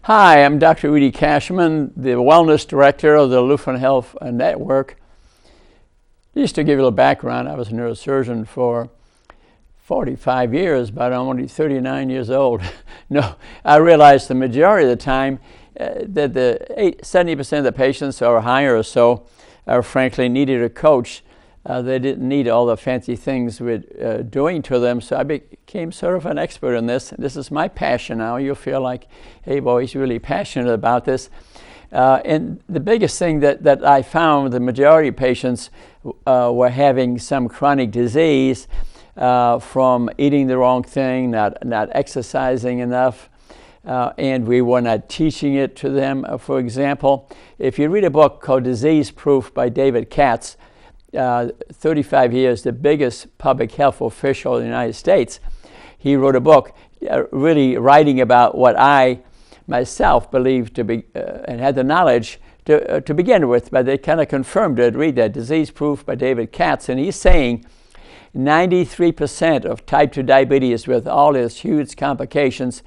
Hi, I'm Dr. Rudy Cashman, the Wellness Director of the Lutheran Health Network. Just to give you a little background, I was a neurosurgeon for 45 years, but I'm only 39 years old. No, I realized the majority of the time that 70% of the patients or higher or so frankly needed a coach. They didn't need all the fancy things we're doing to them, so I became sort of an expert in this. This is my passion now. You'll feel like, hey, boy, he's really passionate about this. And the biggest thing that I found, the majority of patients were having some chronic disease from eating the wrong thing, not exercising enough, and we were not teaching it to them. For example, if you read a book called Disease Proof by David Katz, 35 years, the biggest public health official in the United States, he wrote a book really writing about what I myself believed to be and had the knowledge to begin with, but they kind of confirmed it. Read that, Disease Proof by David Katz, and he's saying 93% of type 2 diabetes with all its huge complications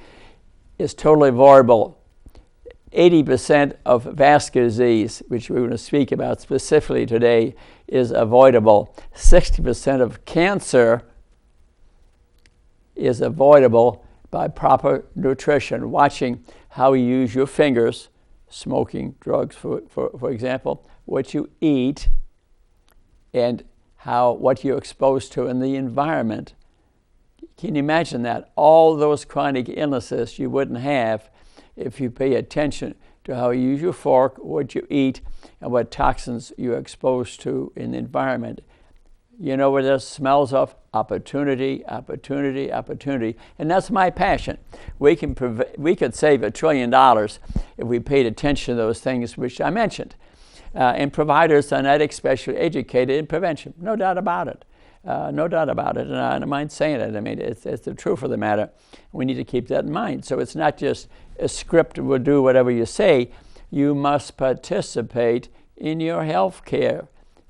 is totally avoidable. 80% of vascular disease, which we're going to speak about specifically today, is avoidable. 60% of cancer is avoidable by proper nutrition, watching how you use your fingers, smoking, drugs, for example, what you eat, and what you're exposed to in the environment. Can you imagine that? All those chronic illnesses you wouldn't have if you pay attention to how you use your fork, what you eat, and what toxins you're exposed to in the environment. You know where there's smells of opportunity, opportunity, opportunity, and that's my passion. We could save $1 trillion if we paid attention to those things which I mentioned. And providers are not especially educated in prevention, no doubt about it. No doubt about it, and I don't mind saying it. I mean, it's the truth of the matter. We need to keep that in mind. So it's not just a script will do whatever you say. You must participate in your health care,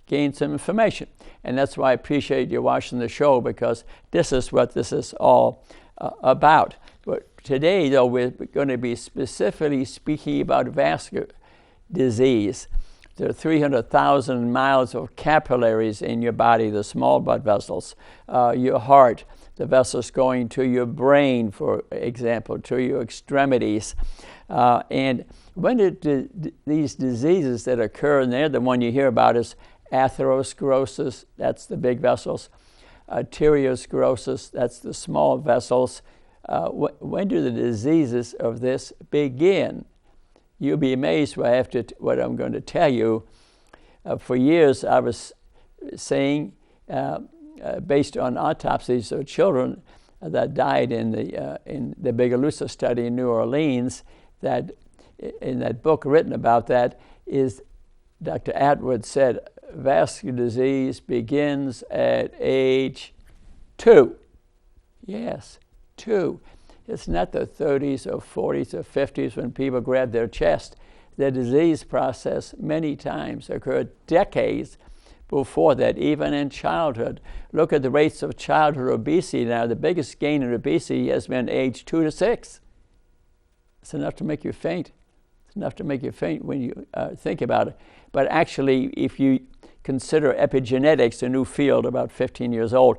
gain some information. And that's why I appreciate you watching the show, because this is what this is all about. But today, though, we're going to be specifically speaking about vascular disease. There are 300,000 miles of capillaries in your body, the small blood vessels, your heart, the vessels going to your brain, for example, to your extremities. And when these diseases that occur in there, the one you hear about is atherosclerosis, that's the big vessels, arteriosclerosis, that's the small vessels. When do the diseases of this begin? You'll be amazed what I'm going to tell you. For years, I was saying, based on autopsies of children that died in the Bigelow study in New Orleans, that in that book written about that is Dr. Atwood said, vascular disease begins at age 2. Yes, 2. It's not the 30s or 40s or 50s when people grab their chest. The disease process many times occurred decades before that, even in childhood. Look at the rates of childhood obesity now. The biggest gain in obesity has been age 2 to 6. It's enough to make you faint. It's enough to make you faint when you think about it. But actually, if you consider epigenetics, a new field about 15 years old,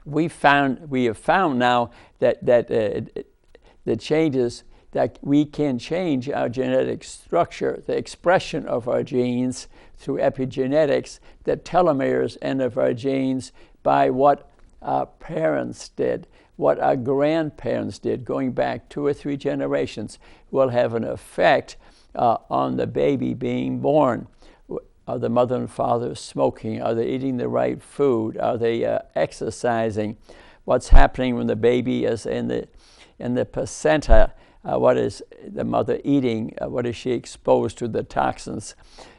we have found now that the changes that we can change our genetic structure, the expression of our genes through epigenetics, the telomeres end of our genes by what our parents did, what our grandparents did, going back 2 or 3 generations, will have an effect on the baby being born. Are the mother and father smoking? Are they eating the right food? Are they exercising? What's happening when the baby is in the placenta? What is the mother eating? What is she exposed to, the toxins?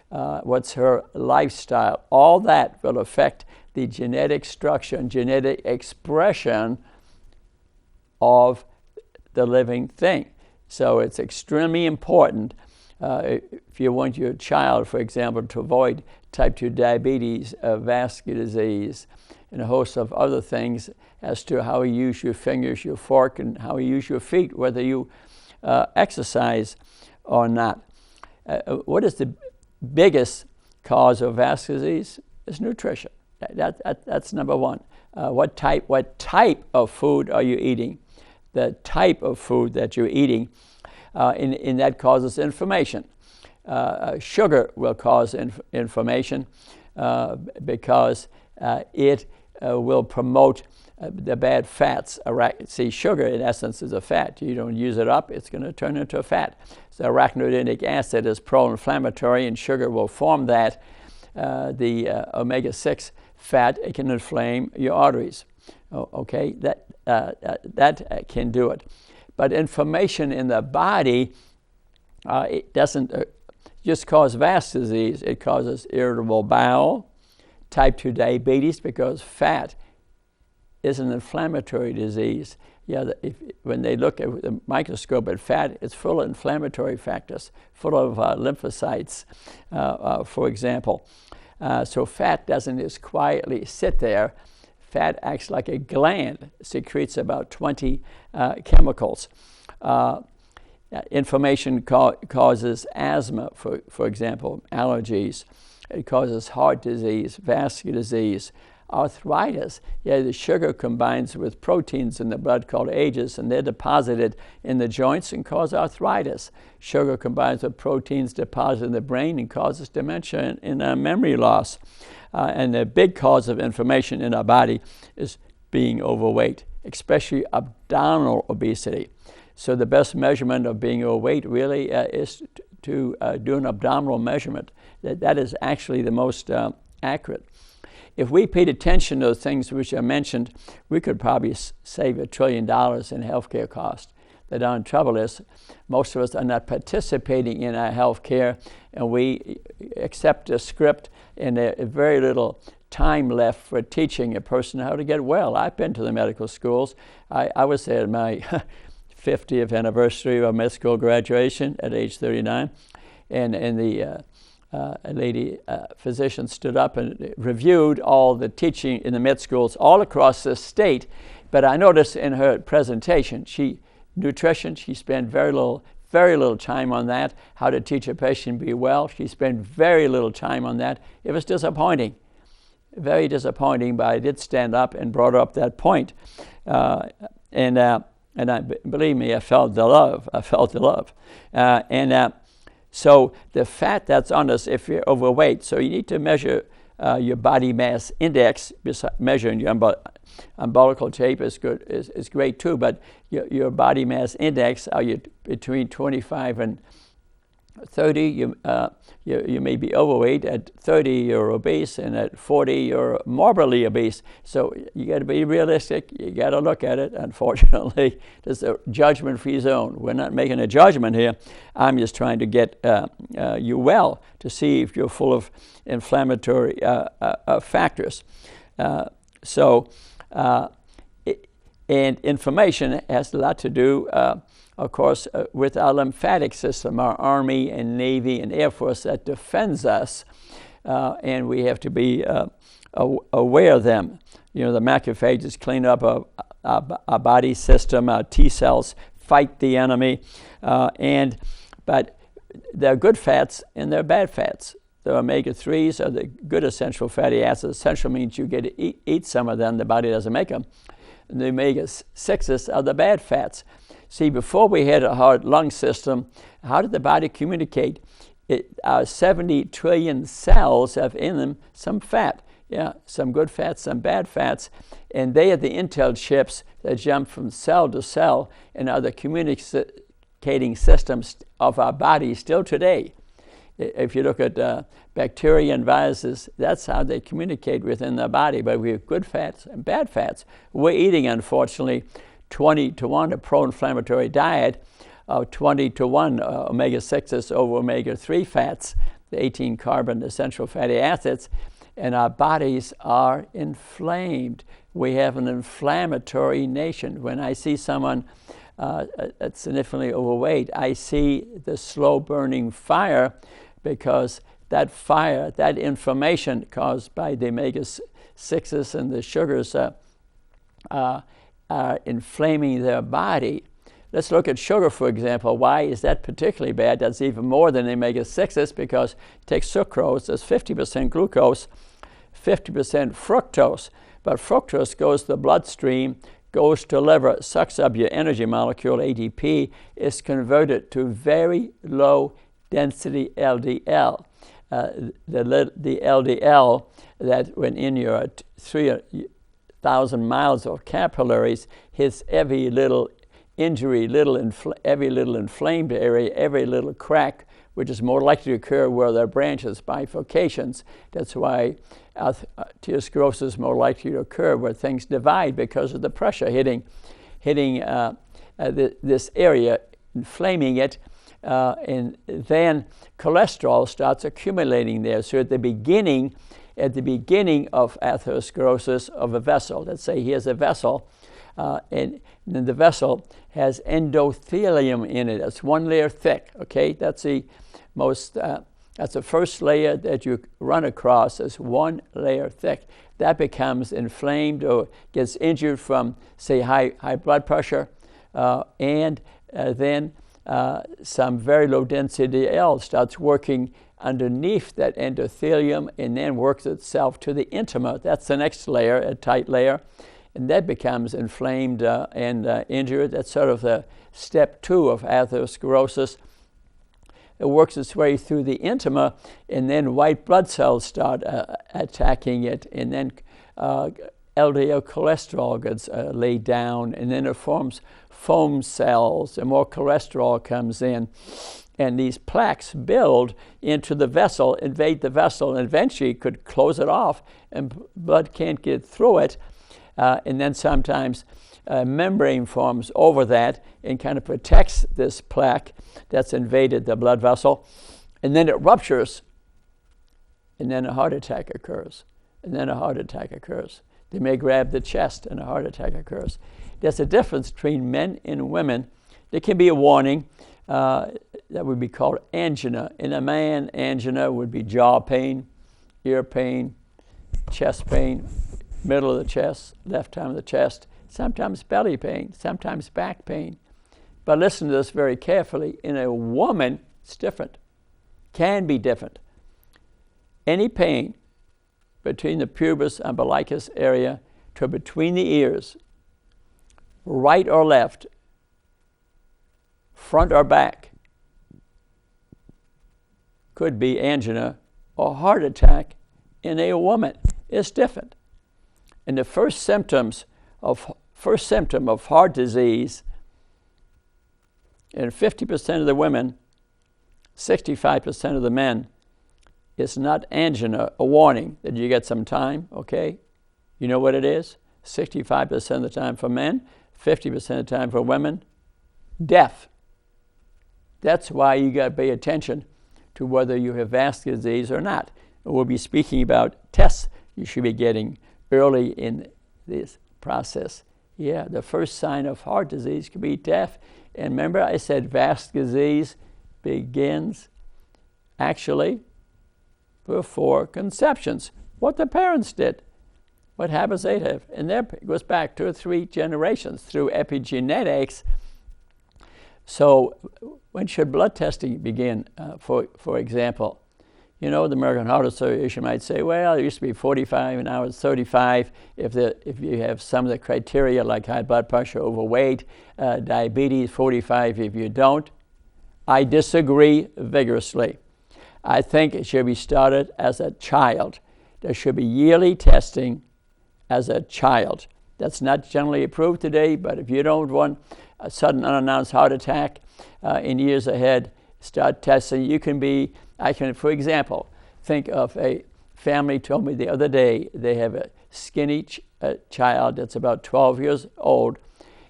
What's her lifestyle? All that will affect the genetic structure and genetic expression of the living thing. So it's extremely important if you want your child, for example, to avoid type 2 diabetes, vascular disease, and a host of other things as to how you use your fingers, your fork, and how you use your feet, whether you exercise or not. What is the biggest cause of vascular disease? It's nutrition. That's number one. What type of food are you eating? The type of food that you're eating, in that causes inflammation. Sugar will cause inflammation because it will promote the bad fats. See, sugar in essence is a fat. You don't use it up, it's going to turn into a fat. So arachidonic acid is pro-inflammatory, and sugar will form that. The omega-6 fat, it can inflame your arteries. Okay, that can do it. But inflammation in the body, it doesn't just cause vascular disease. It causes irritable bowel, type 2 diabetes, because fat is an inflammatory disease. Yeah, when they look at the microscope at fat, it's full of inflammatory factors, full of lymphocytes, for example. So fat doesn't just quietly sit there. Fat acts like a gland, secretes about 20 chemicals. Inflammation causes asthma, for example, allergies. It causes heart disease, vascular disease, arthritis. Yeah, the sugar combines with proteins in the blood called AGEs, and they're deposited in the joints and cause arthritis. Sugar combines with proteins deposited in the brain and causes dementia and memory loss. And the big cause of inflammation in our body is being overweight, especially abdominal obesity. So the best measurement of being overweight really is to do an abdominal measurement. That is actually the most accurate. If we paid attention to those things which I mentioned, we could probably save $1 trillion in healthcare costs. The darn trouble is, most of us are not participating in our health care, and we accept a script, and there's very little time left for teaching a person how to get well. I've been to the medical schools. I was there at my 50th anniversary of med school graduation at age 39, and the a lady physician stood up and reviewed all the teaching in the med schools all across the state. But I noticed in her presentation, nutrition, she spent very little time on that. How to teach a patient to be well, she spent very little time on that. It was disappointing, very disappointing, but I did stand up and brought up that point. And believe me, I felt the love. So the fat that's on us, if you're overweight, so you need to measure your body mass index. Measuring your umbilical tape is good, is great too, but your body mass index, are you between 25 and 30, you may be overweight. At 30, you're obese, and at 40, you're morbidly obese. So you got to be realistic. You got to look at it. Unfortunately, there's a judgment-free zone. We're not making a judgment here. I'm just trying to get you well to see if you're full of inflammatory factors. And inflammation has a lot to do, of course, with our lymphatic system, our Army and Navy and Air Force that defends us, and we have to be aware of them. You know, the macrophages clean up our body system, our T cells fight the enemy, but there are good fats and there are bad fats. The omega-3s are the good essential fatty acids. Essential means you get to eat some of them, the body doesn't make them. And the omega-6s are the bad fats. See, before we had a heart lung system, how did the body communicate? Our 70 trillion cells have in them some fat. Yeah, some good fats, some bad fats. And they are the intel chips that jump from cell to cell and are the communicating systems of our body still today. If you look at bacteria and viruses, that's how they communicate within the body. But we have good fats and bad fats. We're eating, unfortunately, 20-1 a pro-inflammatory diet, 20-1 omega-6s over omega-3 fats, the 18 carbon essential fatty acids, and our bodies are inflamed. We have an inflammatory nation. When I see someone that's significantly overweight, I see the slow burning fire, because that fire, that inflammation caused by the omega-6s and the sugars are inflaming their body. Let's look at sugar, for example. Why is that particularly bad? That's even more than omega-6s, because take sucrose, there's 50% glucose, 50% fructose. But fructose goes to the bloodstream, goes to liver, sucks up your energy molecule, ATP, is converted to very low density LDL. The LDL that when in your 3,000 miles of capillaries hits every little injury, every little inflamed area, every little crack, which is more likely to occur where there are branches, bifurcations. That's why arteriosclerosis is more likely to occur where things divide because of the pressure hitting this area, inflaming it, and then cholesterol starts accumulating there. So at the beginning of atherosclerosis of a vessel, let's say here's a vessel, and then the vessel has endothelium in it. It's one layer thick. Okay, that's the first layer that you run across. Is one layer thick. That becomes inflamed or gets injured from, say, high blood pressure, and then some very low density L starts working underneath that endothelium and then works itself to the intima. That's the next layer, a tight layer, and that becomes inflamed and injured. That's sort of the step 2 of atherosclerosis. It works its way through the intima, and then white blood cells start attacking it, and then LDL cholesterol gets laid down, and then it forms foam cells, and more cholesterol comes in, and these plaques build into the vessel, invade the vessel, and eventually could close it off, and blood can't get through it, and then sometimes a membrane forms over that and kind of protects this plaque that's invaded the blood vessel, and then it ruptures, and then a heart attack occurs, and then a heart attack occurs. They may grab the chest and a heart attack occurs. There's a difference between men and women. There can be a warning that would be called angina. In a man, angina would be jaw pain, ear pain, chest pain, middle of the chest, left arm of the chest, sometimes belly pain, sometimes back pain. But listen to this very carefully. In a woman, it's different. Can be different. Any pain between the pubis umbilicus area to between the ears, right or left, front or back, could be angina or heart attack in a woman. It's different. And the first symptom of heart disease in 50% of the women, 65% of the men, is not angina, a warning that you get some time, okay? You know what it is? 65% of the time for men, 50% of the time for women, death. That's why you got to pay attention to whether you have vascular disease or not. And we'll be speaking about tests you should be getting early in this process. Yeah, the first sign of heart disease could be death. And remember, I said vascular disease begins actually before conceptions. What the parents did, what habits they have. And that goes back 2 or 3 generations through epigenetics. So when should blood testing begin, for example? You know, the American Heart Association might say, well, it used to be 45 and now it's 35 if you have some of the criteria like high blood pressure, overweight, diabetes, 45 if you don't. I disagree vigorously. I think it should be started as a child. There should be yearly testing as a child. That's not generally approved today, but if you don't want a sudden unannounced heart attack in years ahead, start testing. I can, for example, think of a family told me the other day they have a skinny child that's about 12 years old,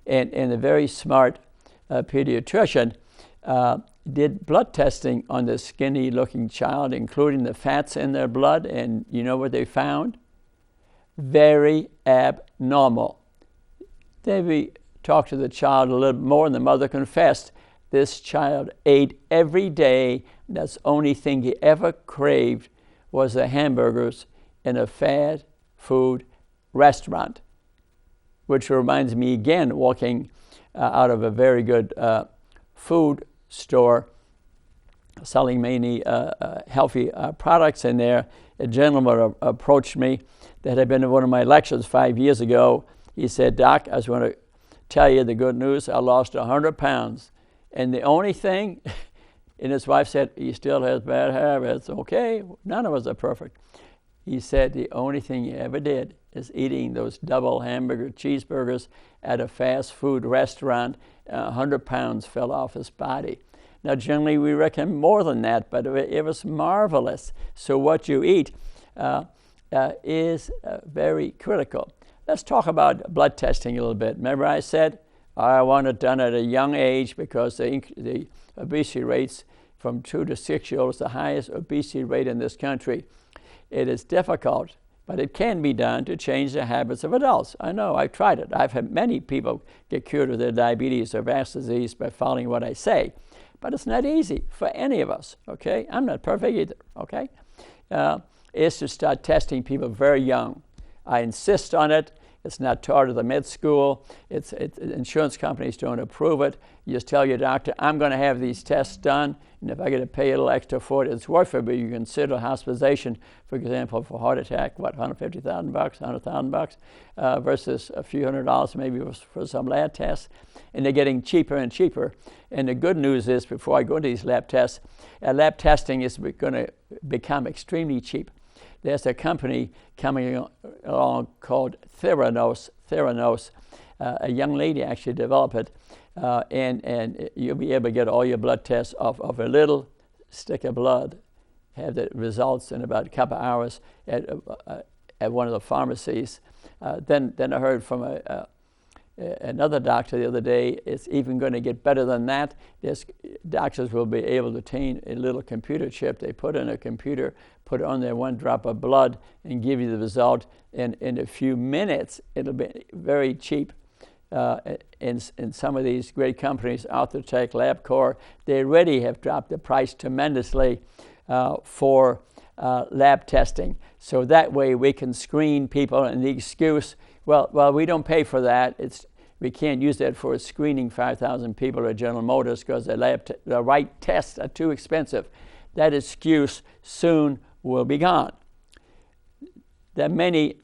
and a very smart pediatrician did blood testing on this skinny-looking child, including the fats in their blood, and you know what they found? Very abnormal. They talked to the child a little more, and the mother confessed this child ate every day. That's the only thing he ever craved was the hamburgers in a fast food restaurant, which reminds me again, walking out of a very good food store selling mainly healthy products in there. A gentleman approached me that had been to one of my lectures 5 years ago. He said, "Doc, I just want to tell you the good news. I lost 100 pounds. And the only thing," and his wife said, "He still has bad habits." Okay, none of us are perfect. He said, "The only thing he ever did is eating those double hamburger cheeseburgers at a fast food restaurant. 100 pounds fell off his body." Now, generally, we reckon more than that, but it was marvelous. So what you eat is very critical. Let's talk about blood testing a little bit. Remember I said I want it done at a young age because the obesity rates from 2 to 6 year olds, the highest obesity rate in this country. It is difficult, but it can be done to change the habits of adults. I know, I've tried it. I've had many people get cured of their diabetes or vascular disease by following what I say. But it's not easy for any of us, okay? I'm not perfect either, okay? Is to start testing people very young. I insist on it. It's not taught at the med school. Insurance companies don't approve it. You just tell your doctor, "I'm going to have these tests done, and if I get to pay a little extra for it, it's worth it." But you consider hospitalization, for example, for heart attack, what, $150,000, $100,000, versus a few $100 maybe for some lab tests, and they're getting cheaper and cheaper. And the good news is, before I go into these lab tests, lab testing is going to become extremely cheap. There's a company coming along called Theranos. A young lady actually developed it, and you'll be able to get all your blood tests off of a little stick of blood, have the results in about a couple hours at one of the pharmacies. Then I heard from another doctor the other day, it's even going to get better than that. Doctors will be able to obtain a little computer chip. They put in a computer, put on there 1 drop of blood, and give you the result in a few minutes. It'll be very cheap. In some of these great companies, Arthurtech, LabCorp, they already have dropped the price tremendously for lab testing. So that way we can screen people, and the excuse, well, we don't pay for that. We can't use that for screening 5,000 people at General Motors because the right tests are too expensive. That excuse soon will be gone. There are many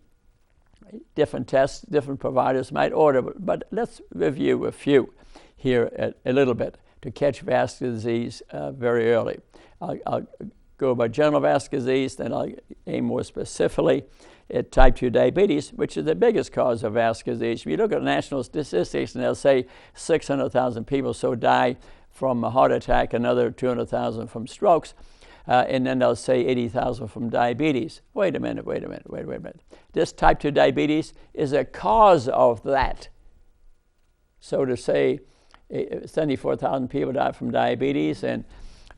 different tests, different providers might order, but let's review a few here a little bit to catch vascular disease very early. I'll go by general vascular disease, then I'll aim more specifically at type 2 diabetes, which is the biggest cause of vascular disease. If you look at national statistics, and they'll say 600,000 people so die from a heart attack, another 200,000 from strokes, and then they'll say 80,000 from diabetes. Wait a minute. This type 2 diabetes is a cause of that. So to say 74,000 people die from diabetes and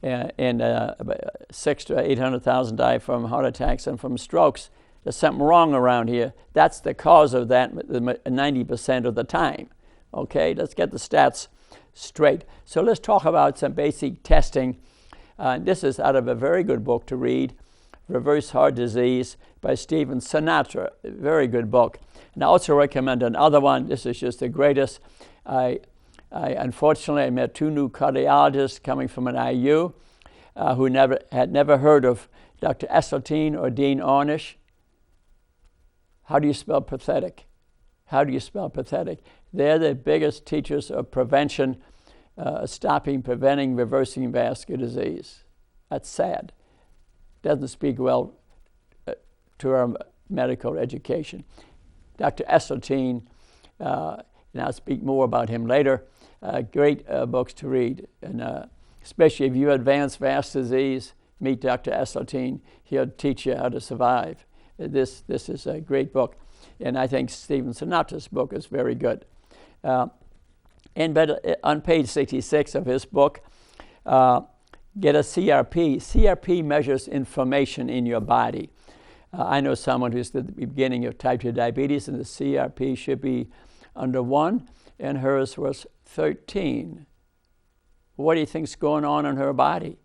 600,000 to 800,000 die from heart attacks and from strokes, there's something wrong around here. That's the cause of that 90% of the time. Okay, let's get the stats straight. So let's talk about some basic testing. This is out of a very good book to read, Reverse Heart Disease by Stephen Sinatra. A very good book. And I also recommend another one. This is just the greatest. I unfortunately met 2 new cardiologists coming from an IU who had never heard of Dr. Esselstyn or Dean Ornish. How do you spell pathetic? They're the biggest teachers of prevention, preventing, reversing vascular disease. That's sad. Doesn't speak well to our medical education. Dr. Esselstyn, and I'll speak more about him later, great books to read. And especially if you have advanced vascular disease, meet Dr. Esselstyn. He'll teach you how to survive. This is a great book, and I think Stephen Sinatra's book is very good. But on page 66 of his book, get a CRP. CRP measures inflammation in your body. I know someone who's at the beginning of type 2 diabetes, and the CRP should be under 1, and hers was 13. What do you think's going on in her body?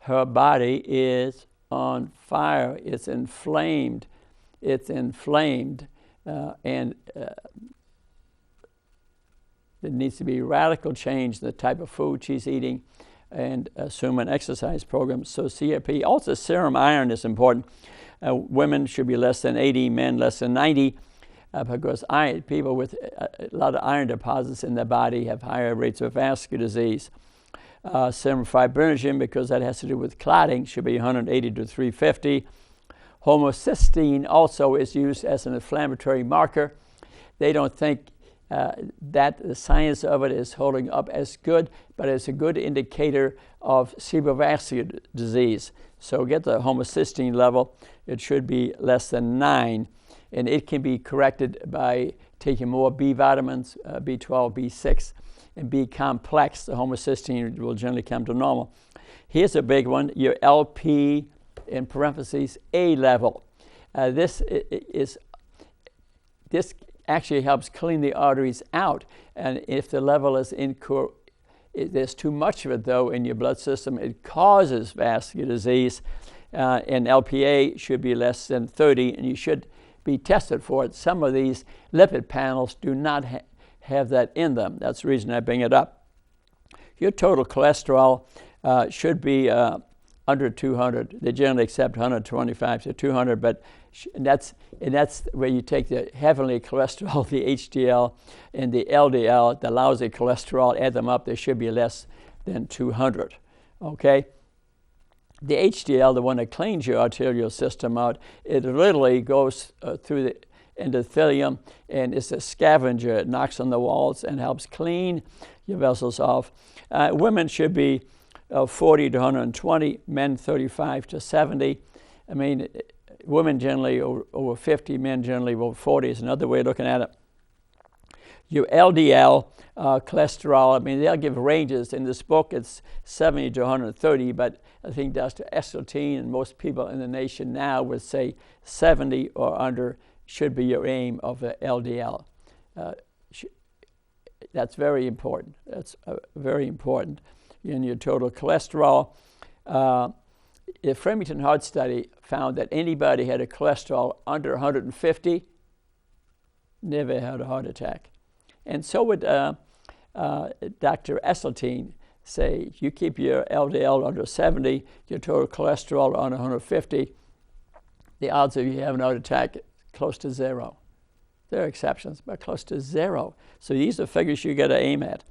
Her body is on fire. It's inflamed. And There needs to be radical change in the type of food she's eating and assume an exercise program. So CRP, also serum iron is important. Women should be less than 80, men less than 90, because people with a lot of iron deposits in their body have higher rates of vascular disease. Serum fibrinogen, because that has to do with clotting, should be 180 to 350. Homocysteine also is used as an inflammatory marker. They don't think that the science of it is holding up as good, but it's a good indicator of cerebrovascular disease. So get the homocysteine level. It should be less than 9, and it can be corrected by taking more B vitamins, B12, B6, and B complex. The homocysteine will generally come to normal. Here's a big one, your LP, in parentheses, A level. This actually helps clean the arteries out, and if the level is there's too much of it though in your blood system, it causes vascular disease, and LPA should be less than 30, and you should be tested for it. Some of these lipid panels do not have that in them. That's the reason I bring it up. Your total cholesterol should be under 200. They generally accept 125 to 200, but that's where you take the heavenly cholesterol, the HDL, and the LDL, the lousy cholesterol, add them up, they should be less than 200, okay? The HDL, the one that cleans your arterial system out, it literally goes through the endothelium, and it's a scavenger. It knocks on the walls and helps clean your vessels off. Women should be 40 to 120, men 35 to 70. I mean, women generally over 50, men generally over 40 is another way of looking at it. Your LDL cholesterol, I mean, they'll give ranges. In this book, it's 70 to 130, but I think Dr. Esseltine and most people in the nation now would say 70 or under should be your aim of the LDL. That's very important. That's very important in your total cholesterol. The Framingham Heart Study found that anybody had a cholesterol under 150 never had a heart attack. And so would Dr. Esseltine say, you keep your LDL under 70, your total cholesterol under 150, the odds of you having a heart attack close to 0. There are exceptions, but close to 0. So these are figures you got to aim at.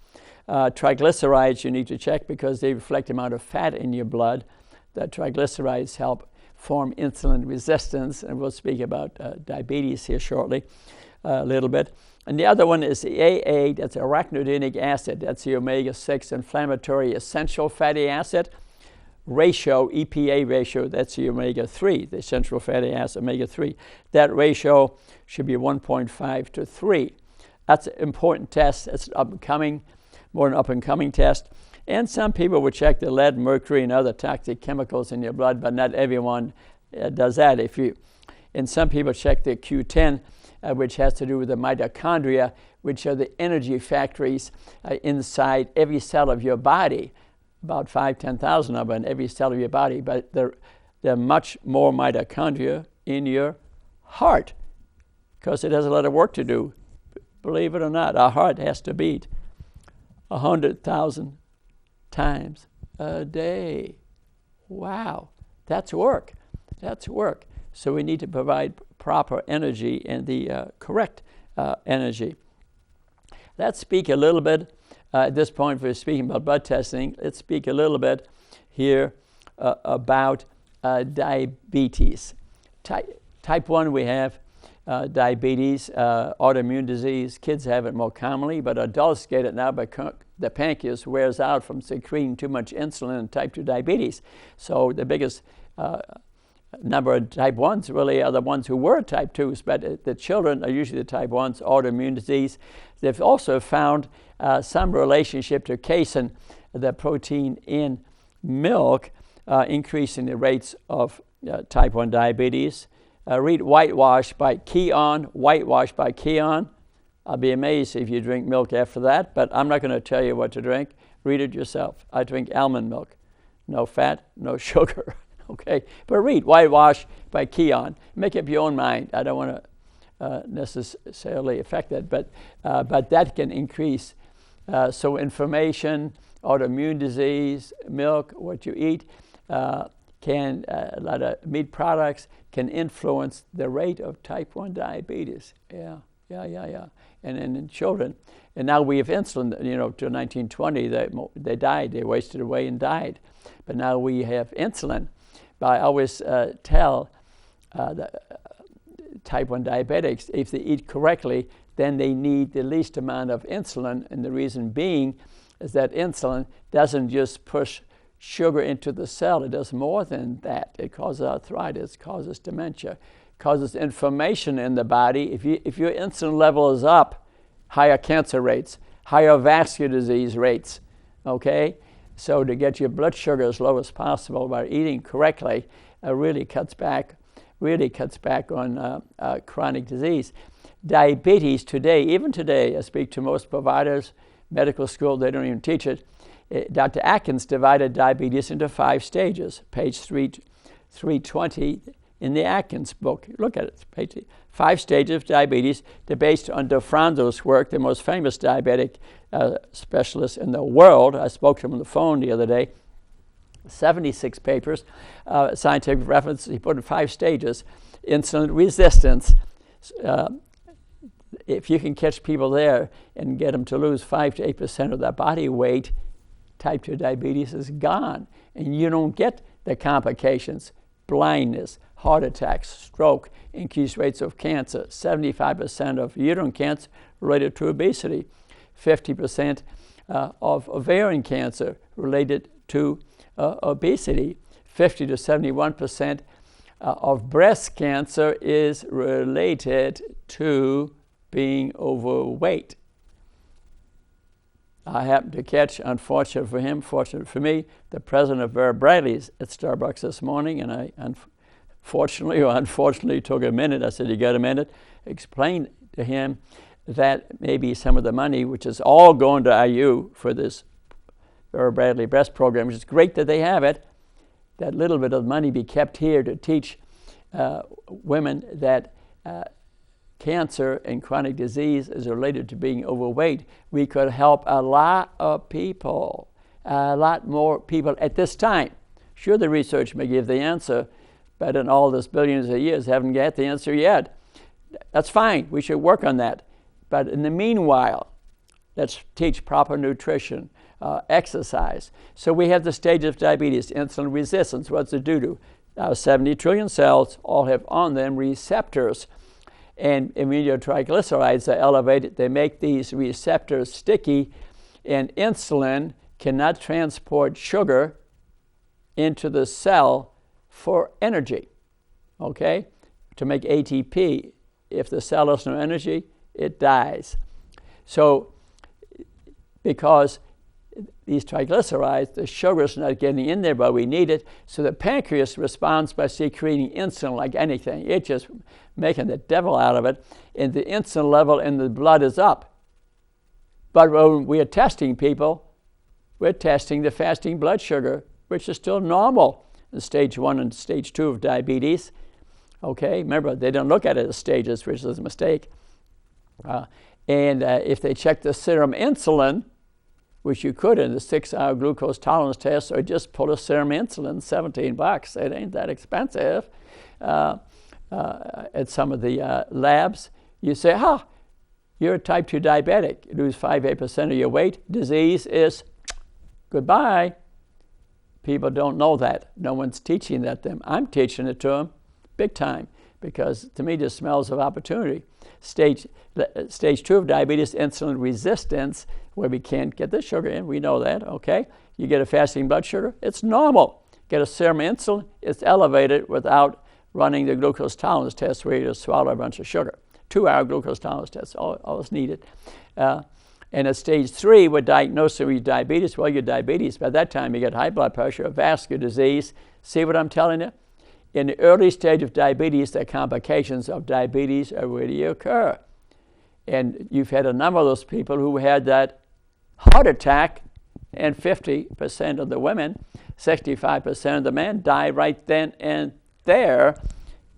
Triglycerides you need to check because they reflect the amount of fat in your blood. The triglycerides help form insulin resistance, and we'll speak about diabetes here shortly a little bit. And the other one is the AA, that's arachidonic acid. That's the omega-6 inflammatory essential fatty acid ratio, EPA ratio, that's the omega-3, the essential fatty acid, omega-3. That ratio should be 1.5 to 3. That's an important test. It's more an up-and-coming test. And some people would check the lead, mercury, and other toxic chemicals in your blood, but not everyone does that. And some people check the Q10, which has to do with the mitochondria, which are the energy factories inside every cell of your body, about 10,000 of them in every cell of your body, but there are much more mitochondria in your heart because it has a lot of work to do. Believe it or not, our heart has to beat 100,000 times a day. Wow, that's work. That's work. So we need to provide proper energy and the correct energy. Let's speak a little bit, at this point we're speaking about blood testing, let's speak a little bit here about diabetes. Type 1 we have diabetes, autoimmune disease. Kids have it more commonly, but adults get it now because the pancreas wears out from secreting too much insulin in type 2 diabetes. So the biggest number of type 1s really are the ones who were type 2s, but the children are usually the type 1s, autoimmune disease. They've also found some relationship to casein, the protein in milk, increasing the rates of type 1 diabetes. Read Whitewash by Keon, Whitewash by Keon. I'll be amazed if you drink milk after that, but I'm not going to tell you what to drink. Read it yourself. I drink almond milk. No fat, no sugar. Okay, but read Whitewash by Keon. Make up your own mind. I don't want to necessarily affect that, but that can increase So inflammation, autoimmune disease, milk, what you eat, a lot of meat products can influence the rate of type 1 diabetes. Yeah. And then in children. And now we have insulin, till 1920, they died. They wasted away and died. But now we have insulin. But I always tell the type 1 diabetics, if they eat correctly, then they need the least amount of insulin. And the reason being is that insulin doesn't just push sugar into the cell. It does more than that. It causes arthritis, causes dementia, causes inflammation in the body. If your insulin level is up, higher cancer rates, higher vascular disease rates, okay? So to get your blood sugar as low as possible by eating correctly really cuts back on chronic disease. Diabetes today, even today, I speak to most providers, medical school, they don't even teach it. Dr. Atkins divided diabetes into 5 stages, page 320 in the Atkins book. Look at it, page 5 stages of diabetes. They're based on DeFranzo's work, the most famous diabetic specialist in the world. I spoke to him on the phone the other day. 76 papers, scientific reference. He put in 5 stages. Insulin resistance. If you can catch people there and get them to lose 5 to 8% of their body weight, type 2 diabetes is gone. And you don't get the complications, blindness, heart attacks, stroke, increased rates of cancer, 75% of uterine cancer related to obesity, 50% of ovarian cancer related to obesity, 50 to 71% of breast cancer is related to being overweight. I happened to catch, unfortunate for him, fortunate for me, the president of Vera Bradley's at Starbucks this morning, and I fortunately or unfortunately took a minute. I said, you got a minute? Explain to him that maybe some of the money, which is all going to IU for this Vera Bradley breast program, which is great that they have it, that little bit of money be kept here to teach women that cancer and chronic disease is related to being overweight. We could help a lot of people, a lot more people at this time. Sure, the research may give the answer, but in all this billions of years, haven't got the answer yet. That's fine. We should work on that. But in the meanwhile, let's teach proper nutrition, exercise. So we have the stage of diabetes, insulin resistance. What's it do to? Our 70 trillion cells all have on them receptors. And when your triglycerides are elevated, they make these receptors sticky, and insulin cannot transport sugar into the cell for energy, okay? To make ATP. If the cell has no energy, it dies. So, because these triglycerides, the sugar is not getting in there, but we need it. So the pancreas responds by secreting insulin like anything. It's just making the devil out of it. And the insulin level in the blood is up. But when we are testing people, we're testing the fasting blood sugar, which is still normal in stage 1 and stage 2 of diabetes. Okay, remember, they don't look at it as stages, which is a mistake. If they check the serum insulin, which you could in the 6-hour glucose tolerance test, or just pull a serum insulin, $17. It ain't that expensive. At some of the labs, you say, you're a type 2 diabetic. You lose 5-8% of your weight. Disease is goodbye. People don't know that. No one's teaching that to them. I'm teaching it to them big time, because to me this smells of opportunity. Stage 2 of diabetes, insulin resistance, where we can't get the sugar in. We know that, okay? You get a fasting blood sugar, it's normal. Get a serum insulin, it's elevated without running the glucose tolerance test where you just swallow a bunch of sugar. 2-hour glucose tolerance test, all is needed. And at stage 3, we're diagnosing with diabetes. Well, you're diabetes. By that time, you get high blood pressure, vascular disease. See what I'm telling you? In the early stage of diabetes, the complications of diabetes already occur. And you've had a number of those people who had that heart attack, and 50% of the women, 65% of the men die right then and there,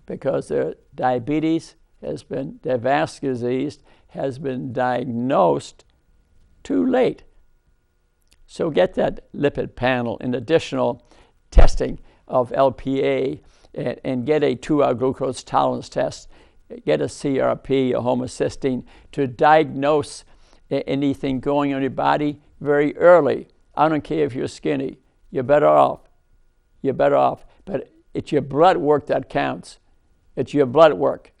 because their diabetes has been, their vascular disease has been diagnosed too late. So get that lipid panel and additional testing of LPA, and get a 2-hour glucose tolerance test, get a CRP, a homocysteine, to diagnose anything going on in your body very early. I don't care if you're skinny. You're better off. You're better off. But it's your blood work that counts. It's your blood work.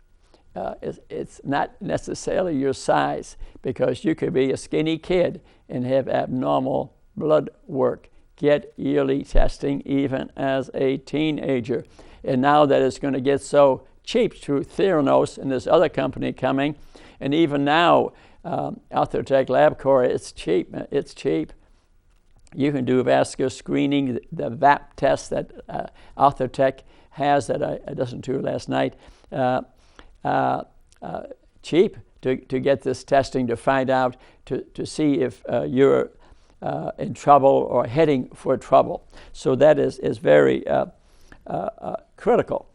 It's not necessarily your size, because you could be a skinny kid and have abnormal blood work. Get yearly testing even as a teenager. And now that it's going to get so cheap through Theranos and this other company coming, and even now, Arthurtech LabCorp, it's cheap. It's cheap. You can do vascular screening, the VAP test that Arthurtech has that I listened to last night. Cheap to get this testing, to find out, to see if you're in trouble or heading for trouble. So that is very critical.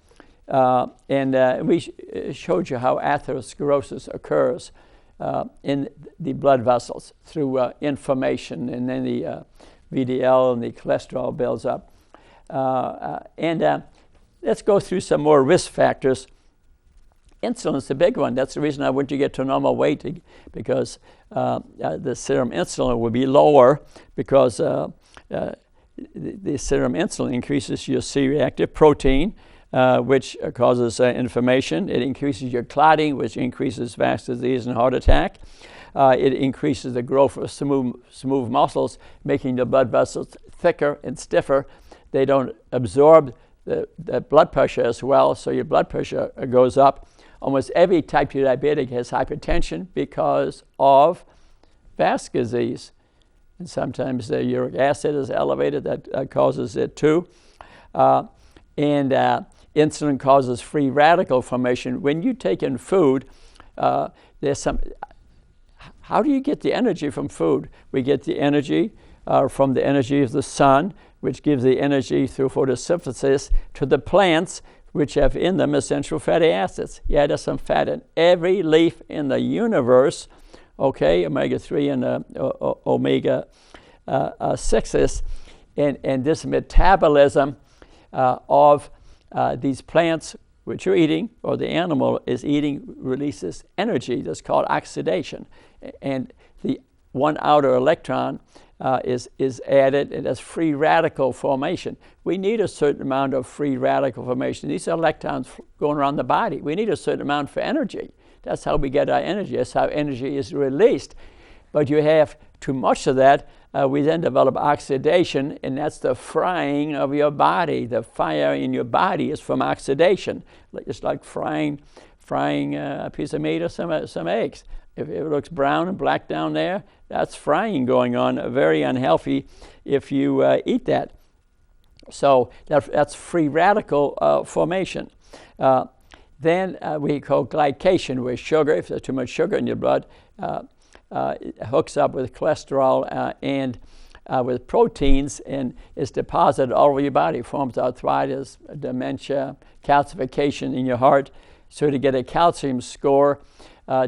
And we showed you how atherosclerosis occurs in the blood vessels through inflammation, and then the VDL and the cholesterol builds up. Let's go through some more risk factors. Insulin's the big one. That's the reason I want you to get to normal weight, because the serum insulin will be lower, because the serum insulin increases your C-reactive protein, which causes inflammation. It increases your clotting, which increases vascular disease and heart attack. It increases the growth of smooth muscles, making the blood vessels thicker and stiffer. They don't absorb the blood pressure as well, so your blood pressure goes up. Almost every type 2 diabetic has hypertension because of vascular disease. And sometimes the uric acid is elevated. That causes it too. Insulin causes free radical formation. When you take in food, there's some... How do you get the energy from food? We get the energy from the energy of the sun, which gives the energy through photosynthesis to the plants, which have in them essential fatty acids. Yeah, there's some fat in every leaf in the universe, okay, omega-3 and omega-6s. And this metabolism of these plants, which you're eating, or the animal is eating, releases energy that's called oxidation. And the one outer electron is added, and that's free radical formation. We need a certain amount of free radical formation. These are electrons going around the body. We need a certain amount for energy. That's how we get our energy. That's how energy is released. But you have too much of that, we then develop oxidation, and that's the frying of your body. The fire in your body is from oxidation. It's like frying a piece of meat or some eggs. If it looks brown and black down there, that's frying going on, very unhealthy if you eat that. So that's free radical formation. Then we call glycation, where sugar, if there's too much sugar in your blood, it hooks up with cholesterol and with proteins, and is deposited all over your body, forms arthritis, dementia, calcification in your heart. So to get a calcium score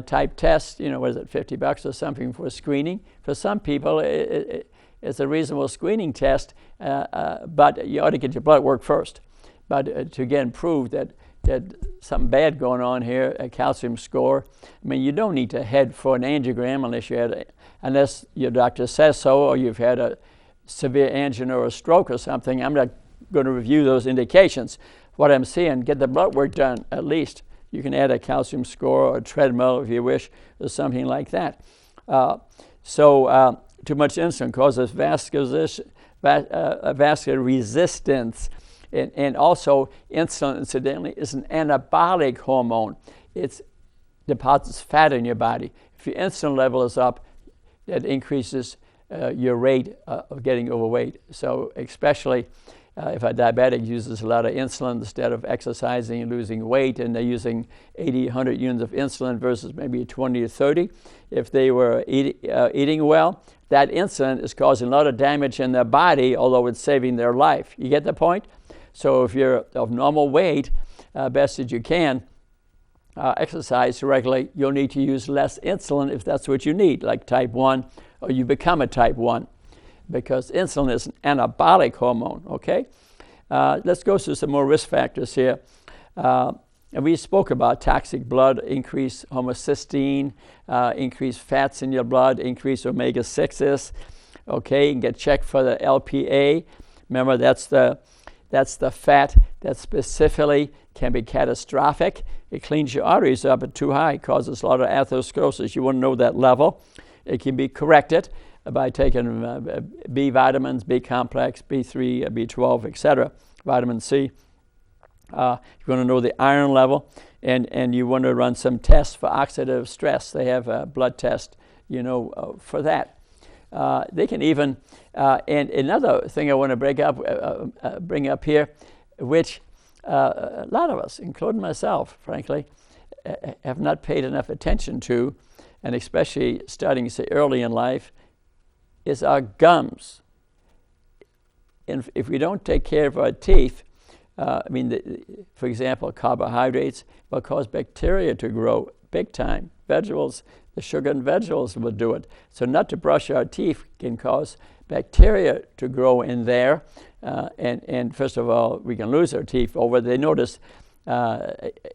type test, what is it, $50 or something for screening? For some people, it's a reasonable screening test, but you ought to get your blood work first. But to again prove that something bad going on here, a calcium score. I mean, you don't need to head for an angiogram unless your doctor says so, or you've had a severe angina or a stroke or something. I'm not going to review those indications. What I'm saying, get the blood work done at least. You can add a calcium score or a treadmill if you wish, or something like that. Too much insulin causes vascular resistance. And also, insulin, incidentally, is an anabolic hormone. It deposits fat in your body. If your insulin level is up, that increases your rate of getting overweight. So especially if a diabetic uses a lot of insulin instead of exercising and losing weight, and they're using 80, 100 units of insulin versus maybe 20 or 30, if they were eating well, that insulin is causing a lot of damage in their body, although it's saving their life. You get the point? So if you're of normal weight, best as you can, exercise regularly, you'll need to use less insulin if that's what you need, like type 1 or you become a type 1, because insulin is an anabolic hormone, okay? Let's go through some more risk factors here. And we spoke about toxic blood, increased homocysteine, increased fats in your blood, increased omega-6s. Okay, you can get checked for the LPA. Remember, that's the fat that specifically can be catastrophic. It cleans your arteries up at too high, causes a lot of atherosclerosis. You want to know that level. It can be corrected by taking B vitamins, B complex, B3, B12, etc., vitamin C. You want to know the iron level, and you want to run some tests for oxidative stress. They have a blood test, for that. They can even, and another thing I want to bring up here, which a lot of us, including myself, frankly, have not paid enough attention to, and especially starting, say, early in life, is our gums. And if we don't take care of our teeth, for example, carbohydrates will cause bacteria to grow big time. Vegetables, the sugar in vegetables will do it. So not to brush our teeth can cause bacteria to grow in there. And first of all, we can lose our teeth over. They notice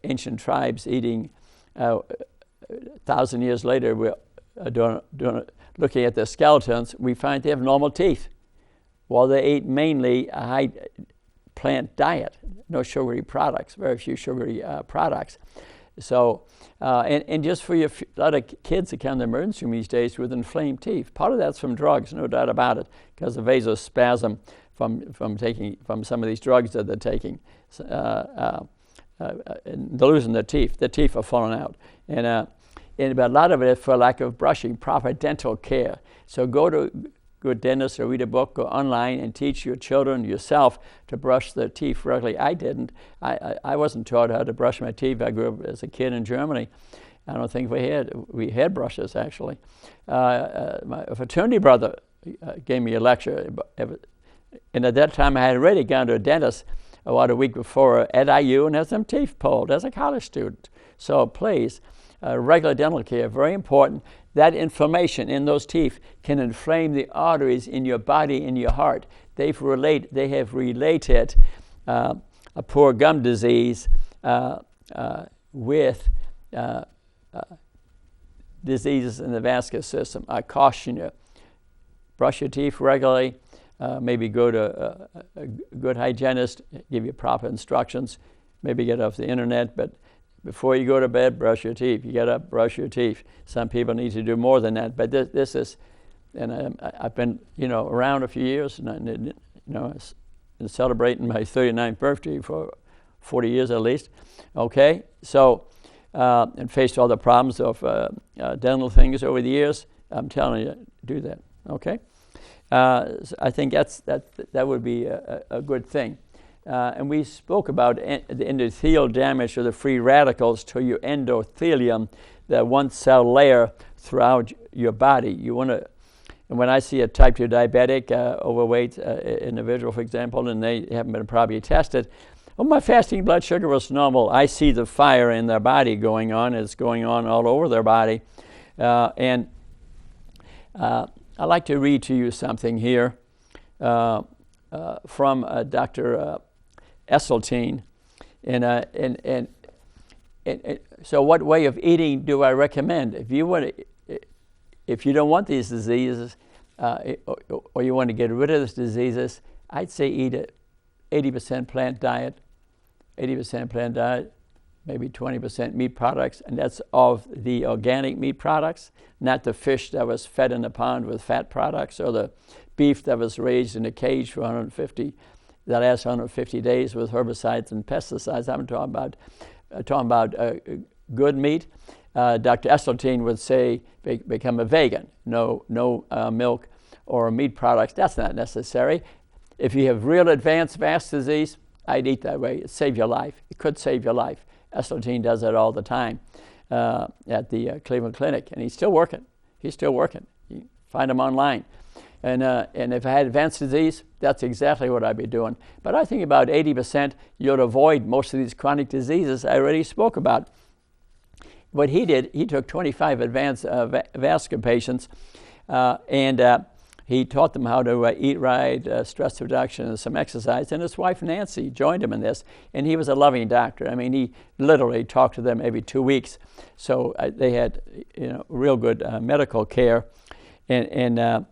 ancient tribes eating 1,000 years later, we're looking at their skeletons, we find they have normal teeth. While they ate mainly a high plant diet, no sugary products, very few sugary products. So, and just for a lot of kids that come to the emergency room these days with inflamed teeth, part of that's from drugs, no doubt about it, because of vasospasm from some of these drugs that they're taking. And they're losing their teeth are falling out. And but a lot of it is for lack of brushing, proper dental care. So go to good dentist or read a book, go online and teach your children, yourself, to brush their teeth regularly. I didn't. I wasn't taught how to brush my teeth. I grew up as a kid in Germany. I don't think we had brushes, actually. My fraternity brother gave me a lecture. And at that time, I had already gone to a dentist about a week before at IU and had some teeth pulled as a college student. So please, regular dental care, very important. That inflammation in those teeth can inflame the arteries in your body, in your heart. They have related a poor gum disease with diseases in the vascular system. I caution you, brush your teeth regularly, maybe go to a good hygienist, give you proper instructions, maybe get off the internet, but before you go to bed, brush your teeth. You get up, brush your teeth. Some people need to do more than that, but this is, and I've been, around a few years, and celebrating my 39th birthday for 40 years at least. Okay, so and faced all the problems of dental things over the years. I'm telling you, do that. Okay, so I think that would be a good thing. And we spoke about the endothelial damage or the free radicals to your endothelium, the one cell layer throughout your body. You want to, and when I see a type 2 diabetic, overweight individual, for example, and they haven't been probably tested, my fasting blood sugar was normal. I see the fire in their body going on. It's going on all over their body. And I'd like to read to you something here from Dr. Esseltine, and so what way of eating do I recommend? If you don't want these diseases, or you want to get rid of these diseases, I'd say eat a 80% plant diet, maybe 20% meat products, and that's of the organic meat products, not the fish that was fed in a pond with fat products, or the beef that was raised in a cage for that lasts 150 days with herbicides and pesticides. I'm talking about good meat. Dr. Esseltine would say become a vegan. No milk or meat products. That's not necessary. If you have real advanced vascular disease, I'd eat that way. It saves your life. It could save your life. Esseltine does it all the time at the Cleveland Clinic, and he's still working. You can find him online. And if I had advanced disease, that's exactly what I'd be doing. But I think about 80%, you'll avoid most of these chronic diseases I already spoke about. What he did, he took 25 advanced vascular patients and he taught them how to eat right, stress reduction, and some exercise. And his wife Nancy joined him in this, and he was a loving doctor. I mean, he literally talked to them every 2 weeks, so they had real good medical care. And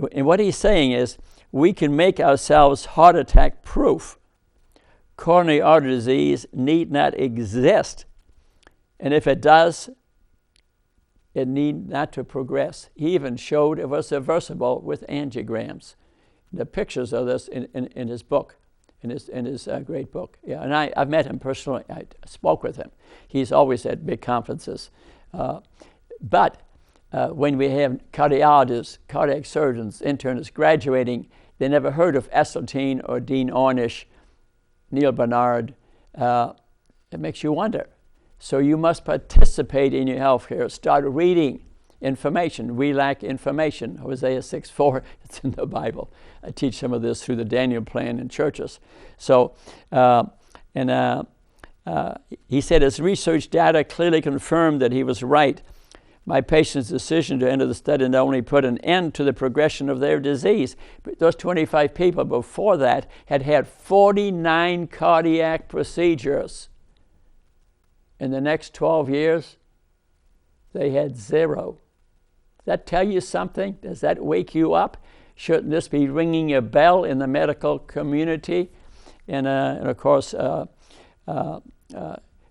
what he's saying is, we can make ourselves heart attack proof. Coronary artery disease need not exist, and if it does, it need not to progress. He even showed it was reversible with angiograms. The pictures of this in his book, in his great book. Yeah, and I've met him personally. I spoke with him. He's always at big conferences. But when we have cardiologists, cardiac surgeons, internists graduating, they never heard of Esseltine or Dean Ornish, Neil Bernard. It makes you wonder. So you must participate in your health care. Start reading information. We lack information. Hosea 6:4, it's in the Bible. I teach some of this through the Daniel plan in churches. So, he said his research data clearly confirmed that he was right. My patient's decision to enter the study not only put an end to the progression of their disease, but those 25 people before that had had 49 cardiac procedures. In the next 12 years, they had 0. Does that tell you something? Does that wake you up? Shouldn't this be ringing a bell in the medical community? And of course,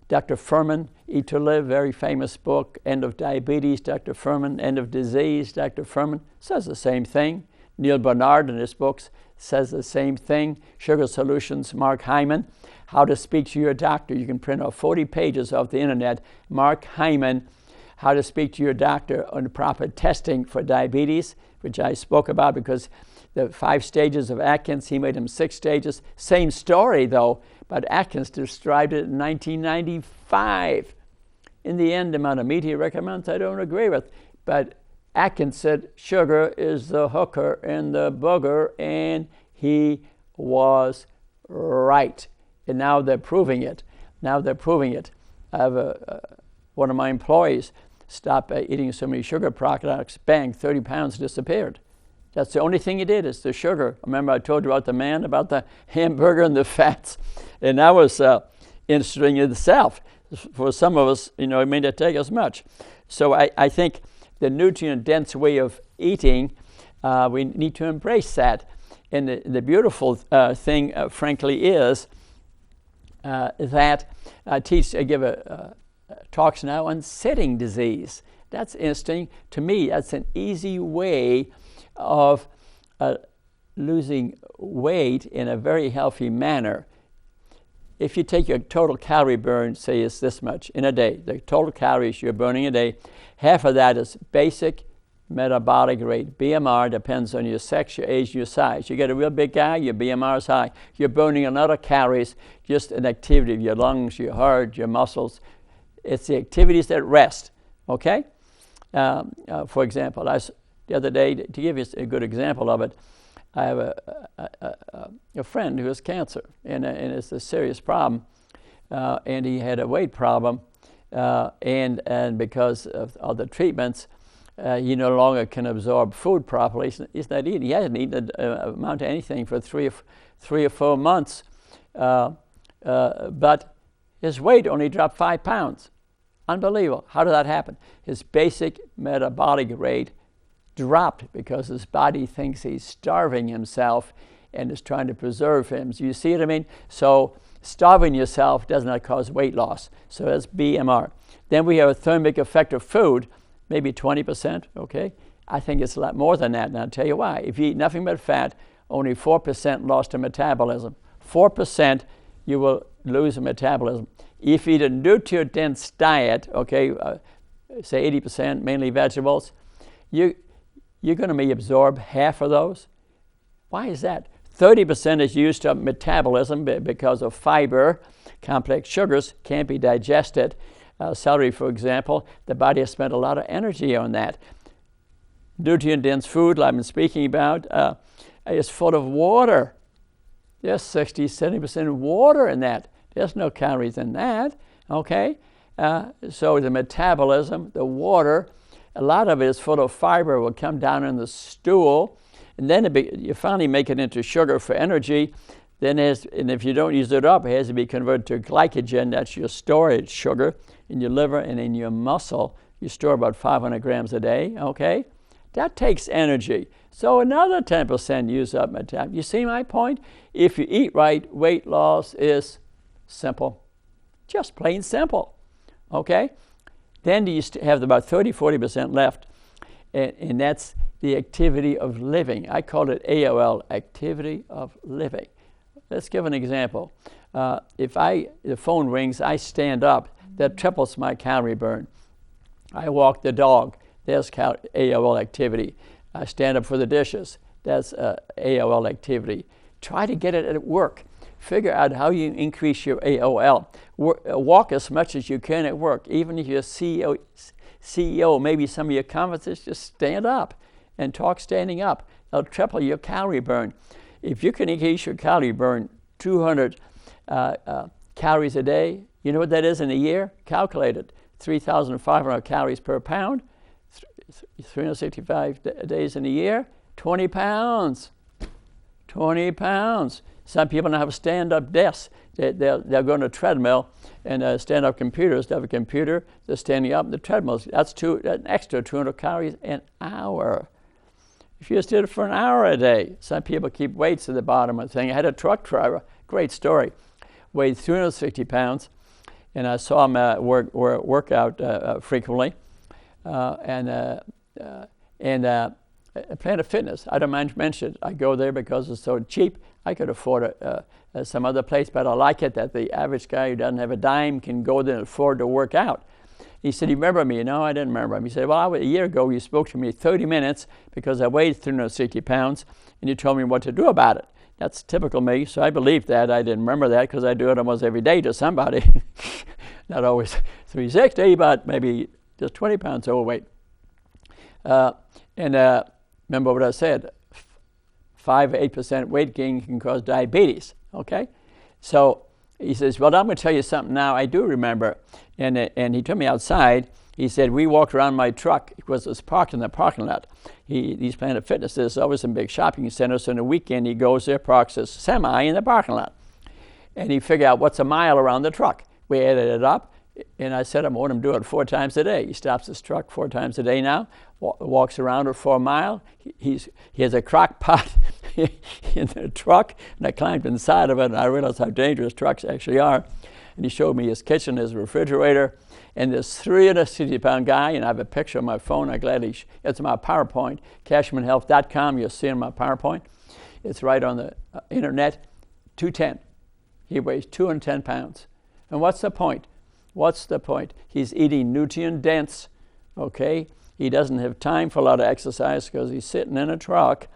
Dr. Furman, Eat to Live, very famous book, End of Diabetes, Dr. Furman, End of Disease, Dr. Furman, says the same thing. Neil Bernard in his books says the same thing. Sugar Solutions, Mark Hyman, How to Speak to Your Doctor. You can print out 40 pages off the internet. Mark Hyman, How to Speak to Your Doctor on proper testing for diabetes, which I spoke about because the 5 stages of Atkins, he made them 6 stages. Same story though, but Atkins described it in 1995. In the end, the amount of meat he recommends, I don't agree with. But Atkins said sugar is the hooker and the booger, and he was right. And now they're proving it. I have one of my employees stopped eating so many sugar products, bang, 30 pounds disappeared. That's the only thing he did, is the sugar. Remember I told you about the man, about the hamburger and the fats? And that was interesting in itself. For some of us, it may not take as much. So I think the nutrient-dense way of eating, we need to embrace that. And the beautiful thing, frankly, is that I give talks now on sitting disease. That's interesting. To me, that's an easy way of losing weight in a very healthy manner. If you take your total calorie burn, say it's this much in a day, the total calories you're burning a day, half of that is basic metabolic rate. BMR depends on your sex, your age, your size. You get a real big guy, your BMR is high. You're burning a lot of calories, just an activity of your lungs, your heart, your muscles. It's the activities that rest, okay? For example, the other day, to give you a good example of it, I have a friend who has cancer, and it's a serious problem, and he had a weight problem, and because of the treatments, he no longer can absorb food properly. He's not eating. He hasn't eaten an amount of anything for three or 4 months, but his weight only dropped 5 pounds. Unbelievable. How did that happen? His basic metabolic rate dropped because his body thinks he's starving himself and is trying to preserve him. So you see what I mean? So starving yourself does not cause weight loss. So that's BMR. Then we have a thermic effect of food, maybe 20%, okay? I think it's a lot more than that, and I'll tell you why. If you eat nothing but fat, only 4% lost to metabolism. 4% you will lose in metabolism. If you eat a nutrient-dense diet, okay, say 80%, mainly vegetables, you're going to maybe absorb half of those. Why is that? 30% is used to metabolism because of fiber. Complex sugars can't be digested. Celery, for example, the body has spent a lot of energy on that. Nutrient-dense food, like I've been speaking about, is full of water. There's 60, 70% water in that. There's no calories in that, okay? So the metabolism, the water, a lot of it is full of fiber. It will come down in the stool, and then you finally make it into sugar for energy. Then and if you don't use it up, it has to be converted to glycogen. That's your storage sugar in your liver and in your muscle. You store about 500 grams a day, okay? That takes energy. So another 10% use up metabolism. You see my point? If you eat right, weight loss is simple. Just plain simple, okay? Then you have about 30-40% left, and that's the activity of living. I call it AOL, activity of living. Let's give an example. If the phone rings, I stand up. That triples my calorie burn. I walk the dog. There's AOL activity. I stand up for the dishes. That's AOL activity. Try to get it at work. Figure out how you increase your AOL. Walk as much as you can at work. Even if you're CEO, maybe some of your conferences, just stand up and talk standing up. That'll triple your calorie burn. If you can increase your calorie burn 200 calories a day, you know what that is in a year? Calculate it. 3,500 calories per pound, 365 days in a year, 20 pounds. 20 pounds. Some people now have stand-up desks. They'll go on a treadmill and stand-up computers. They have a computer, they're standing up, the treadmills. That's an extra 200 calories an hour. If you just did it for an hour a day, some people keep weights at the bottom of the thing. I had a truck driver, great story, weighed 360 pounds, and I saw him work out frequently. Planet Fitness, I don't mind to mention it. I go there because it's so cheap. I could afford it some other place, but I like it that the average guy who doesn't have a dime can go there and afford to work out. He said, "You remember me?" No, I didn't remember him. He said, "Well, a year ago you spoke to me 30 minutes because I weighed 360 pounds, and you told me what to do about it." That's typical me, so I believed that. I didn't remember that because I do it almost every day to somebody. Not always 360, but maybe just 20 pounds overweight. Remember what I said, 5 or 8% weight gain can cause diabetes, okay? So he says, "Well, I'm going to tell you something now I do remember." And he took me outside. He said, "We walked around my truck." It was parked in the parking lot. These Planet Fitness, there's always some big shopping centers. So on the weekend, he goes there, parks his semi in the parking lot. And he figured out what's a mile around the truck. We added it up. And I said, I want him to do it 4 times a day. He stops his truck 4 times a day now, walks around it for a mile. He has a crock pot in the truck, and I climbed inside of it, and I realized how dangerous trucks actually are. And he showed me his kitchen, his refrigerator, and this 360-pound guy, and I have a picture on my phone. It's my PowerPoint, cashmanhealth.com. You'll see it on my PowerPoint. It's right on the internet, 210. He weighs 210 pounds. And what's the point? What's the point? He's eating nutrient-dense, okay? He doesn't have time for a lot of exercise because he's sitting in a truck.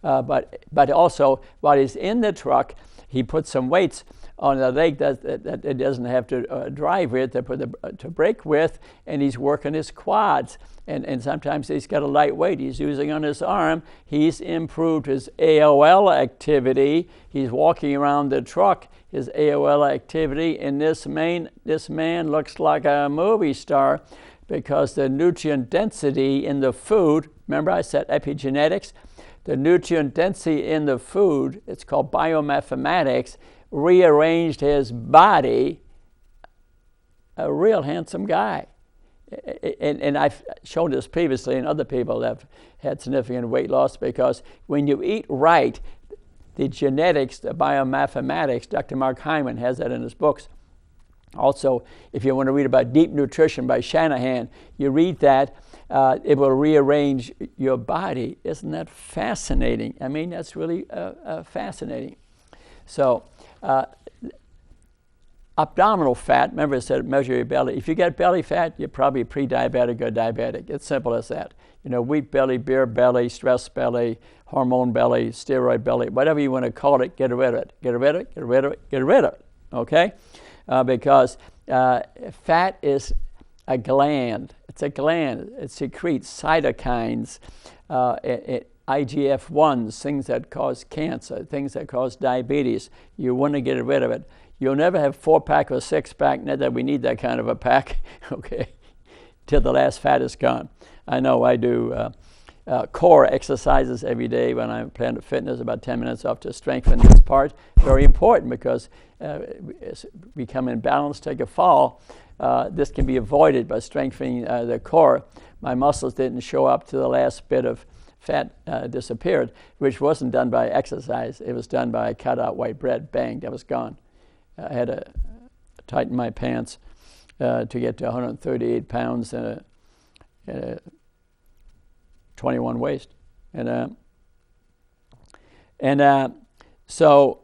But also, while he's in the truck, he puts some weights on the leg that it doesn't have to drive with, to brake with, and he's working his quads. And sometimes he's got a light weight he's using on his arm. He's improved his AOL activity. He's walking around the truck, his AOL activity, and this man looks like a movie star because the nutrient density in the food, remember I said epigenetics? The nutrient density in the food, it's called biomathematics, rearranged his body. A real handsome guy. And I've shown this previously, and other people have had significant weight loss because when you eat right, the genetics, the biomathematics, Dr. Mark Hyman has that in his books. Also, if you want to read about deep nutrition by Shanahan, you read that, it will rearrange your body. Isn't that fascinating? I mean, that's really fascinating. So, abdominal fat, remember I said measure your belly. If you get belly fat, you're probably pre-diabetic or diabetic. It's simple as that. You know, wheat belly, beer belly, stress belly, hormone belly, steroid belly, whatever you want to call it, get rid of it. Get rid of it, get rid of it, get rid of it, okay? Because fat is a gland. It's a gland. It secretes cytokines, IGF-1s, things that cause cancer, things that cause diabetes. You want to get rid of it. You'll never have 4-pack or 6-pack, not that we need that kind of a pack, okay? till the last fat is gone. I know I do core exercises every day when I'm Planet Fitness, about 10 minutes off to strengthen this part. Very important because become imbalanced, take a fall. This can be avoided by strengthening the core. My muscles didn't show up to the last bit of fat disappeared, which wasn't done by exercise. It was done by cut out white bread. Bang, that was gone. I had to tighten my pants to get to 138 pounds and a 21 waist. So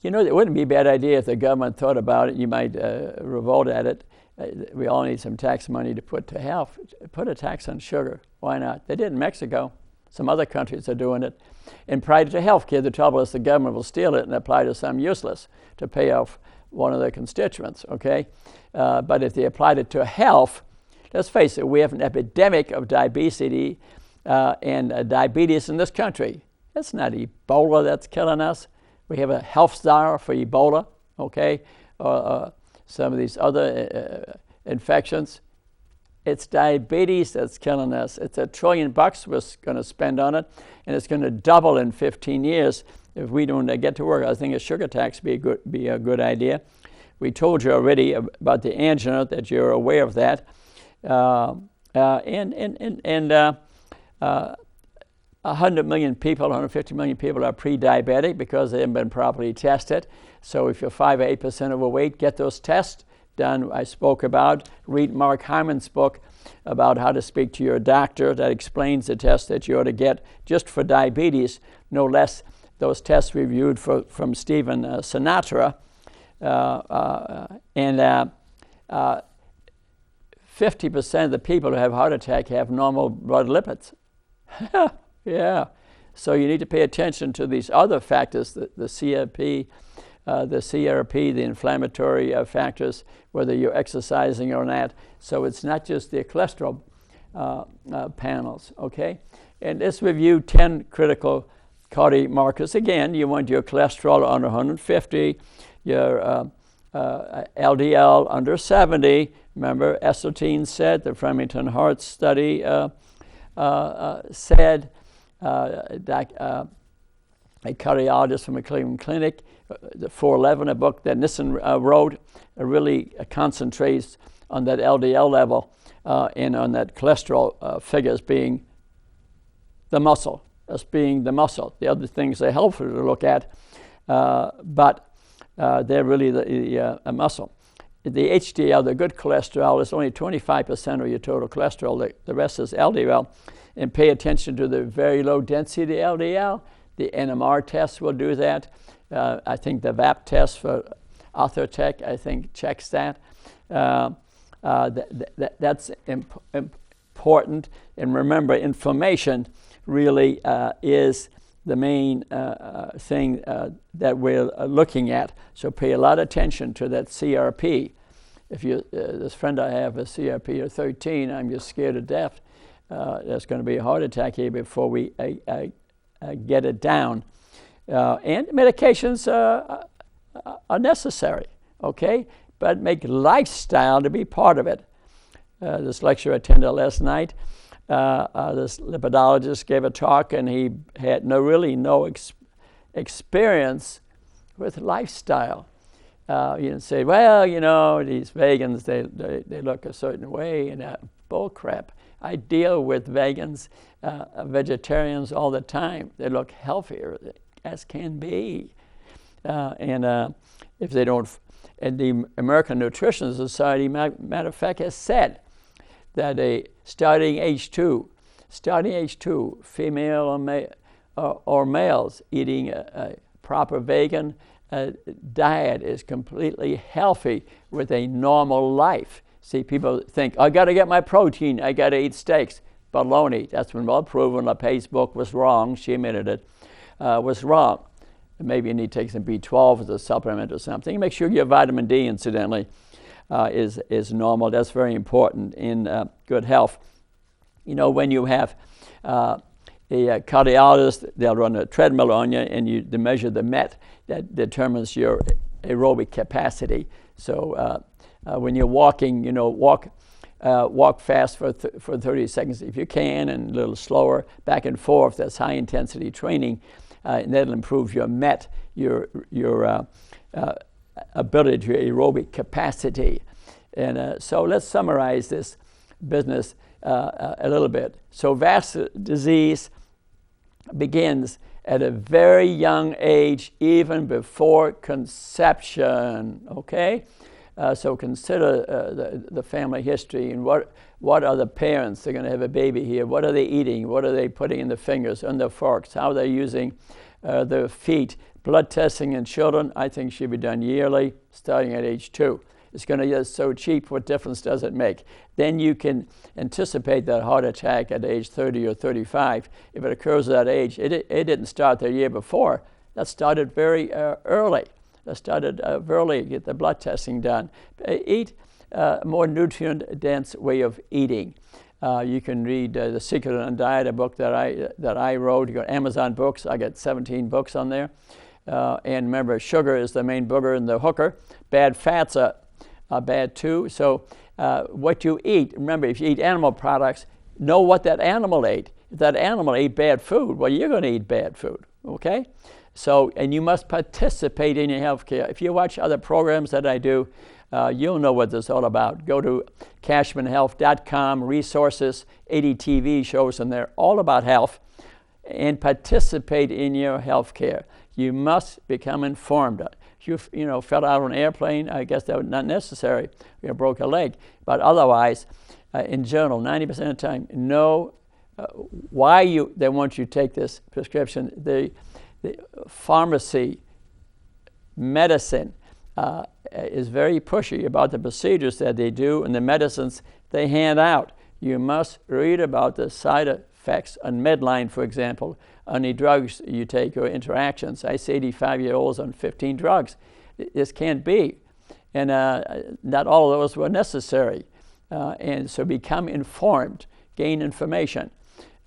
you know, it wouldn't be a bad idea if the government thought about it. You might revolt at it. We all need some tax money to put to health. Put a tax on sugar. Why not? They did in Mexico. Some other countries are doing it. And prior to health care, the trouble is the government will steal it and apply to some useless to pay off one of their constituents, okay? But if they applied it to health, let's face it, we have an epidemic of diabetes and diabetes in this country. It's not Ebola that's killing us. We have a health star for Ebola, okay? Some of these other infections. It's diabetes that's killing us. It's $1 trillion we're going to spend on it, and it's going to double in 15 years if we don't get to work. I think a sugar tax be a good idea. We told you already about the angina, that you're aware of that. 100 million people, 150 million people are pre-diabetic because they haven't been properly tested. So if you're 5 or 8% overweight, get those tests done. I spoke about, read Mark Hyman's book about how to speak to your doctor. That explains the test that you ought to get just for diabetes, no less those tests reviewed from Stephen Sinatra. 50% of the people who have heart attack have normal blood lipids. Yeah, so you need to pay attention to these other factors, the CRP, the inflammatory factors, whether you're exercising or not. So it's not just the cholesterol panels, okay? And let's review 10 critical cardiac markers. Again, you want your cholesterol under 150, your LDL under 70. Remember, Esselstyn said, the Framingham Heart Study said, a cardiologist from a Cleveland Clinic, the 411, a book that Nissen wrote, really concentrates on that LDL level and on that cholesterol figures being the muscle, as being the muscle. The other things are helpful to look at, but they're really the muscle. The HDL, the good cholesterol, is only 25% of your total cholesterol. The rest is LDL. And pay attention to the very low density LDL. The NMR test will do that. I think the VAP test for Arthurtech, I think, checks that. That's important. And remember, inflammation really is the main thing that we're looking at. So pay a lot of attention to that CRP. If you, this friend I have, a CRP of 13, I'm just scared to death. There's going to be a heart attack here before we get it down. And medications are necessary, okay? But make lifestyle to be part of it. This lecture I attended last night, this lipidologist gave a talk, and he had no experience with lifestyle. You can say, well, you know, these vegans, they look a certain way, and bull crap. I deal with vegans, vegetarians all the time. They look healthier as can be. If they don't, and the American Nutrition Society, matter of fact, has said that starting age two, female or males eating a proper vegan diet is completely healthy with a normal life. See, people think, I got to get my protein, I got to eat steaks. Baloney. That's been well proven. LePay's book was wrong. She admitted it. Was wrong. Maybe you need to take some B12 as a supplement or something. Make sure your vitamin D, incidentally, is normal. That's very important in good health. You know, when you have a cardiologist, they'll run a treadmill on you, and they measure the MET that determines your aerobic capacity. So when you're walking, you know, walk walk fast for 30 seconds if you can, and a little slower, back and forth. That's high intensity training, and that'll improve your your ability, your aerobic capacity. And so let's summarize this business a little bit. So vascular disease begins at a very young age, even before conception, okay? So consider the family history, and what are the parents? They're going to have a baby here. What are they eating? What are they putting in the fingers, on the forks? How they're using their feet? Blood testing in children, I think, should be done yearly, starting at age 2. It's going to get so cheap, what difference does it make? Then you can anticipate that heart attack at age 30 or 35. If it occurs at that age, it didn't start the year before. That started very early. That started early, get the blood testing done. Eat a more nutrient-dense way of eating. You can read The Secret on Diet, a book that I wrote. You go to Amazon Books. I got 17 books on there. And remember, sugar is the main booger in the hooker. Bad fats are bad too. So what you eat, remember, if you eat animal products, know what that animal ate. If that animal ate bad food, well, you're going to eat bad food, okay? So, and you must participate in your health care. If you watch other programs that I do, you'll know what this is all about. Go to cashmanhealth.com, resources, 80 TV shows, and they're all about health, and participate in your health care. You must become informed. If you fell out on an airplane, I guess that was not necessary. You broke a leg. But otherwise, in general, 90% of the time, know why they want you to take this prescription. The pharmacy, medicine is very pushy about the procedures that they do and the medicines they hand out. You must read about the side effects on Medline, for example, on the drugs you take or interactions. I see 85-year-olds on 15 drugs. This can't be. And not all of those were necessary. And so become informed, gain information,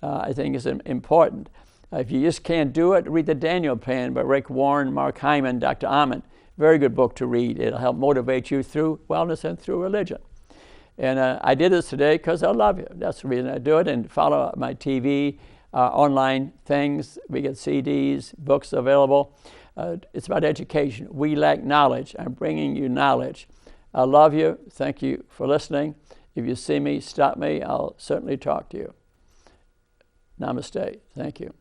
I think is important. If you just can't do it, read the Daniel Plan by Rick Warren, Mark Hyman, Dr. Amen. Very good book to read. It'll help motivate you through wellness and through religion. And I did this today because I love you. That's the reason I do it. And follow my TV, online things. We get CDs, books available. It's about education. We lack knowledge. I'm bringing you knowledge. I love you. Thank you for listening. If you see me, stop me. I'll certainly talk to you. Namaste. Thank you.